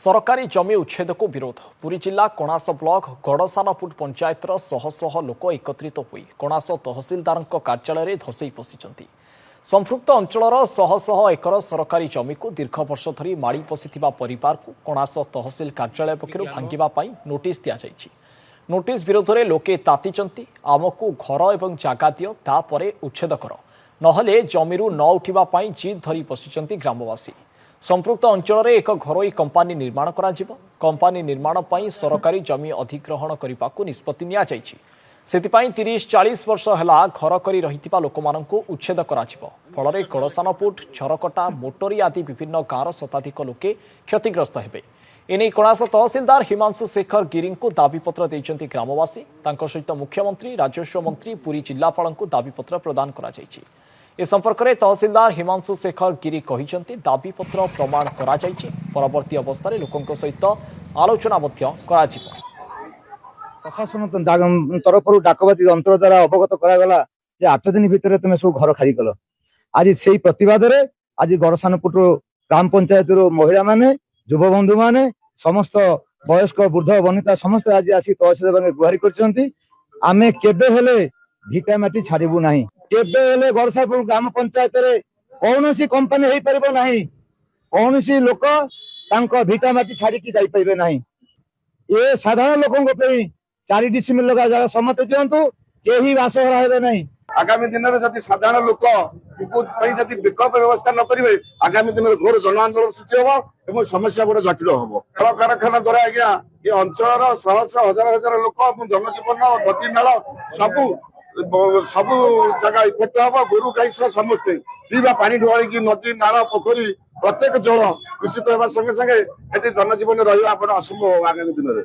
सरकारी जमी उच्छेद को विरोध पुरी जिला कणास ब्लॉक गड़सानपुट पंचायतर शह शह लोक एकत्रित होई कणास तहसिलदार कार्यालय धसई पशिंट संपृक्त अंचल शह शह एकर सरकारी जमी को दीर्घ वर्ष धरी माड़ी पशिथिबा परिवार को कणास तहसिल कार्यालय पक्षरु भांगिबा पई नोटिस दिया जायछि। नोटिस विरोध में लोके तातिचंती आमको घर एवं जागा दियो तापरे उच्छेद कर नहले जमीरु न उठिबा पई जिद धरी पशिंट ग्रामवासी। संपृक्त अंचल एक घरोई कंपानी निर्माण कराजिबो। कंपानी निर्माण पई सरकारी जमी अधिग्रहण करने को निष्पत्ति निया जायछि। सेतिपई 30-40 वर्ष हैला घर करी रहितिबा लोकमानंकु उच्छेद कराजिबो। फलरे गड़सानपुट झरकटा मोटरी आदि विभिन्न गाँवर शताधिक लोके क्षतिग्रस्त हेबे। एने कणास तहसिलदार हिमांशु शेखर गिरी को दाबीपत्र देइछन्ति ग्रामवासी। तांको सहित मुख्यमंत्री राजस्व मंत्री पुरी जिलापालंकु दाबीपत्र प्रदान करा जायछि। ए संपर्क में तहसिलदार हिमांशु शेखर गिरी कहिसंति दाबीपत्र प्रमाण करा जायछि। परवर्ती अवस्था रे लोकंक सहित आलोचना मध्य कराजिबो। प्रशासन तरफ डाकबाती अंतर द्वारा अवगत करागला जे 8 दिन भितर तुम सब घर खाली कल। आज से प्रतिवाद आज गड़सानपुट ग्राम पंचायत महिला माने युव बंधु माने समस्त वयस्क वृद्ध वनिता समस्त आज आसी तहसिल गुहारी करछन्ति। आमे केबे हेले भिटा माटी छाड़बू नाही। केबे हेले गड़सानपुर ग्राम पंचायत रे कौनसी कंपनी हेई परिबो नाही। कौनसी लोक तांको भिटा माटी छाड़ी की जाई परिबे नाही। ए साधारण लोकंक पे 4 डिसिमिल लगा जगह सम्मत दियंतु केही बासहरा हेबे नाही। आगामी दिन में जदि साधारण लोक जदि विकल्प व्यवस्था न करेंगे आगामी दिन में घोर जन आंदोलन सृष्टि हम और समस्या बड़े जटिल हम। कल कारखाना द्वारा आज्ञा ये अंचल शह शह हजार हजार लोक जनजीवन नदी नाल सबू सबू जगह इफेक्ट हम। गोरु गाई समस्ते पीवा पानी ढोड़ी नदी नाल पोखरी प्रत्येक जल दूषित होगा संगे संगे जनजीवन रहा असंभव आगामी दिन में।